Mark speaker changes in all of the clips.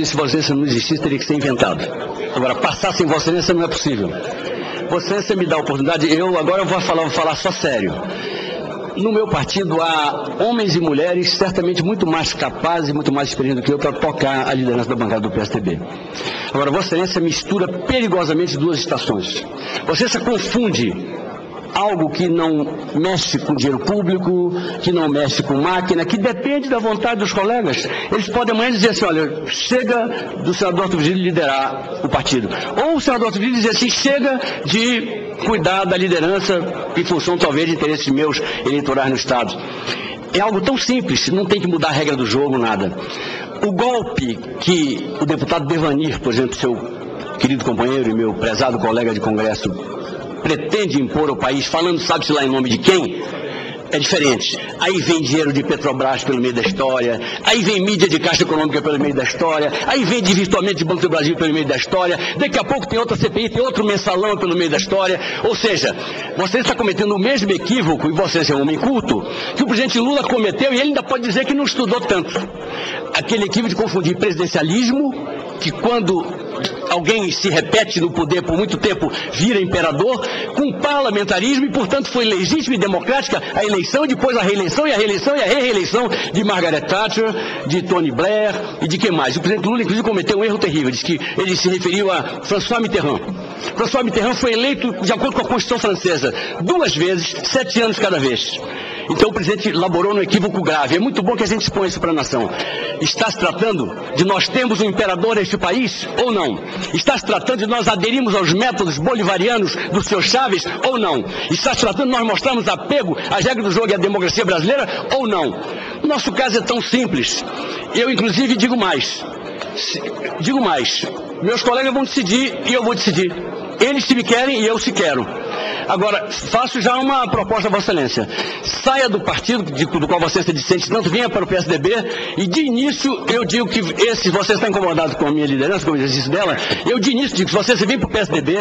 Speaker 1: Se Vossa Excelência não existisse, teria que ser inventado. Agora, passar sem Vossa Excelência não é possível. Vossa Excelência me dá a oportunidade, agora eu vou falar só sério. No meu partido há homens e mulheres certamente muito mais capazes e muito mais experientes do que eu para tocar a liderança da bancada do PSDB. Agora, Vossa Excelência mistura perigosamente duas estações. Vossa Excelência confunde algo que não mexe com dinheiro público, que não mexe com máquina, que depende da vontade dos colegas. Eles podem amanhã dizer assim, olha, chega do senador Arthur Virgílio liderar o partido. Ou o senador Arthur Virgílio dizer assim, chega de cuidar da liderança em função talvez de interesses meus eleitorais no Estado. É algo tão simples, não tem que mudar a regra do jogo, nada. O golpe que o deputado Devanir, por exemplo, seu querido companheiro e meu prezado colega de Congresso, pretende impor ao país, falando sabe-se lá em nome de quem, é diferente. Aí vem dinheiro de Petrobras pelo meio da história, aí vem mídia de Caixa Econômica pelo meio da história, aí vem desvirtuamento de Banco do Brasil pelo meio da história, daqui a pouco tem outra CPI, tem outro mensalão pelo meio da história. Ou seja, você está cometendo o mesmo equívoco, e você é um homem culto, que o presidente Lula cometeu, e ele ainda pode dizer que não estudou tanto. Aquele equívoco de confundir presidencialismo, que quando alguém se repete no poder por muito tempo, vira imperador, com parlamentarismo, e portanto foi legítima e democrática a eleição, e depois a reeleição, e a reeleição, e a reeleição de Margaret Thatcher, de Tony Blair, e de quem mais. O presidente Lula, inclusive, cometeu um erro terrível, diz que ele se referiu a François Mitterrand. François Mitterrand foi eleito de acordo com a Constituição francesa, 2 vezes, 7 anos cada vez. Então o presidente elaborou um equívoco grave. É muito bom que a gente exponha isso para a nação. Está se tratando de nós termos um imperador neste país ou não? Está se tratando de nós aderirmos aos métodos bolivarianos do Sr. Chaves ou não? Está se tratando de nós mostrarmos apego às regras do jogo e à democracia brasileira ou não? O nosso caso é tão simples. Eu, inclusive, digo mais. Meus colegas vão decidir e eu vou decidir. Eles se me querem e eu se quero. Agora, faço já uma proposta a Vossa Excelência. Saia do partido do qual Vossa Excelência dissente tanto, venha para o PSDB, e de início eu digo que você está incomodado com a minha liderança, com o exercício dela, eu de início digo que se você vem para o PSDB,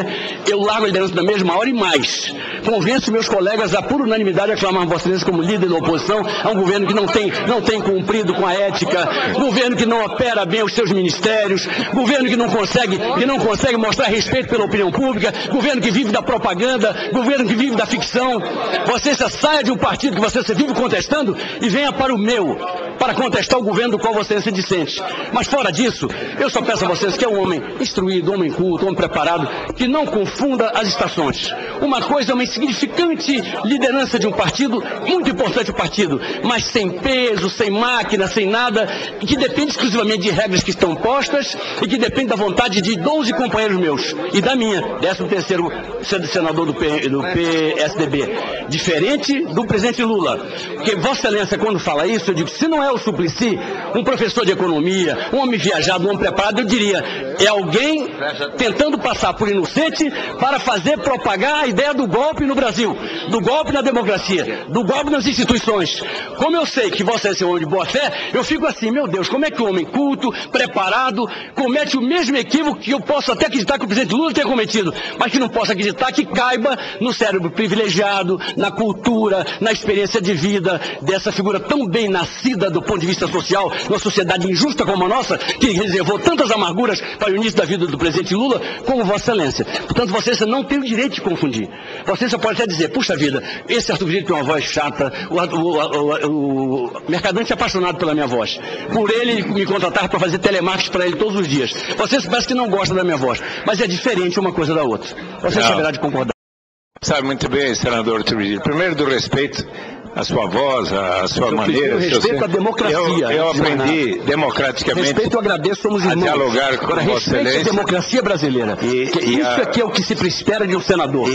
Speaker 1: eu largo a liderança na mesma hora e mais. Convenço meus colegas a por unanimidade aclamar Vossa Excelência como líder da oposição a um governo que não tem cumprido com a ética, governo que não opera bem os seus ministérios, governo que não consegue mostrar respeito pela opinião pública, governo que vive da propaganda, governo que vive da ficção. Você saia de um partido que você vive contestando e venha para o meu, para contestar o governo do qual você se dissente. Mas fora disso, eu só peço a vocês que é um homem instruído, homem culto, homem preparado, que não confunda as estações. Uma coisa é uma insignificante liderança de um partido, muito importante o partido, mas sem peso, sem máquina, sem nada, que depende exclusivamente de regras que estão postas e que depende da vontade de 12 companheiros meus e da minha, 13º senador do PSDB, diferente do presidente Lula. Porque Vossa Excelência, quando fala isso, eu digo, se não é o Suplicy, um professor de economia, um homem viajado, um homem preparado, eu diria, é alguém tentando passar por inocente para fazer propagar a ideia do golpe no Brasil, do golpe na democracia, do golpe nas instituições. Como eu sei que Vossa Excelência é um homem de boa fé, eu fico assim, meu Deus, como é que um homem culto, preparado, comete o mesmo equívoco que eu posso até acreditar que o presidente Lula tenha cometido, mas que não posso acreditar que caiba no cérebro privilegiado, na cultura, na experiência de vida dessa figura tão bem nascida do ponto de vista social, numa sociedade injusta como a nossa, que reservou tantas amarguras para o início da vida do presidente Lula, como Vossa Excelência. Portanto, Vossa Excelência não tem o direito de confundir. Vossa Excelência pode até dizer, puxa vida, esse Arthur Virgílio tem uma voz chata, o Mercadante é apaixonado pela minha voz. Por ele me contratar para fazer telemarketing para ele todos os dias. Vossa Excelência parece que não gosta da minha voz, mas é diferente uma coisa da outra. Vossa Excelência haverá de concordar.
Speaker 2: Sabe muito bem, senador Arthur Virgílio. Primeiro, do respeito à sua voz, à sua maneira.
Speaker 1: Respeito à democracia.
Speaker 2: Eu aprendi democraticamente.
Speaker 1: Respeito, eu agradeço, somos irmãos.
Speaker 2: A dialogar com
Speaker 1: Agora,
Speaker 2: Vossa Excelência.
Speaker 1: Respeito à democracia brasileira. Isso aqui é o que se espera de um senador.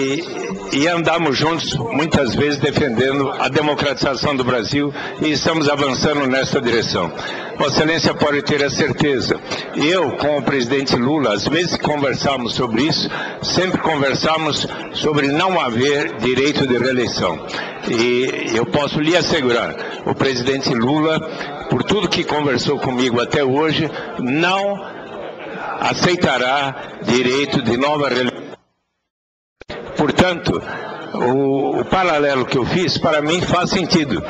Speaker 2: E andamos juntos, muitas vezes, defendendo a democratização do Brasil, e estamos avançando nessa direção. Vossa Excelência pode ter a certeza. Eu, com o presidente Lula, às vezes que conversamos sobre isso, sempre conversamos sobre não haver direito de reeleição. E eu posso lhe assegurar, o presidente Lula, por tudo que conversou comigo até hoje, não aceitará direito de nova reeleição. Portanto, o paralelo que eu fiz, para mim, faz sentido.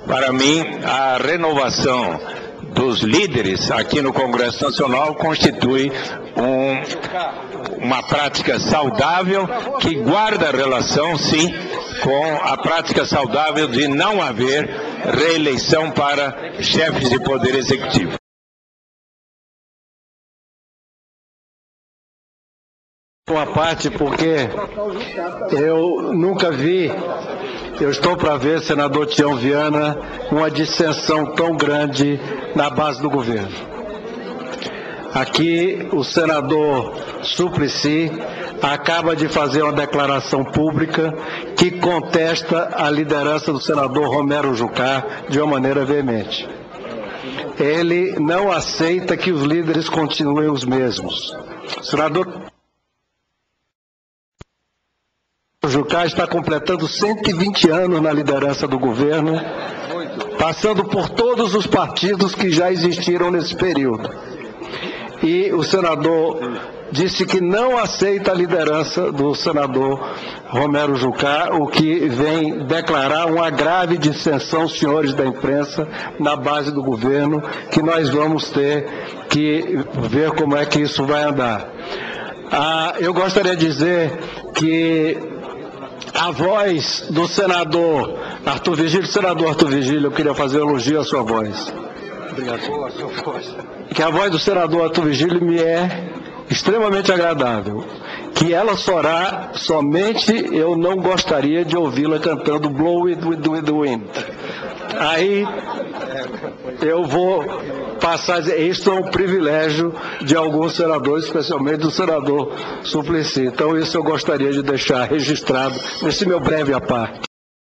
Speaker 2: Para mim, a renovação dos líderes aqui no Congresso Nacional constitui uma prática saudável que guarda relação, sim, com a prática saudável de não haver reeleição para chefes de poder executivo.
Speaker 3: Uma parte, porque eu nunca vi, eu estou para ver, senador Tião Viana, uma dissensão tão grande na base do governo. Aqui o senador Suplicy acaba de fazer uma declaração pública que contesta a liderança do senador Romero Jucá de uma maneira veemente. Ele não aceita que os líderes continuem os mesmos. O senador Jucá está completando 120 anos na liderança do governo, passando por todos os partidos que já existiram nesse período. E o senador disse que não aceita a liderança do senador Romero Jucá, o que vem declarar uma grave dissensão, senhores da imprensa, na base do governo, que nós vamos ter que ver como é que isso vai andar. Eu gostaria de dizer que a voz do senador Arthur Virgílio, eu queria fazer um elogio à sua voz. Obrigado. Que a voz do senador Arthur Virgílio me é extremamente agradável. Que ela somente eu não gostaria de ouvi-la cantando Blow It With The Wind. Aí eu vou passar a dizer, isso é um privilégio de alguns senadores, especialmente do senador Suplicy. Então isso eu gostaria de deixar registrado nesse meu breve à parte.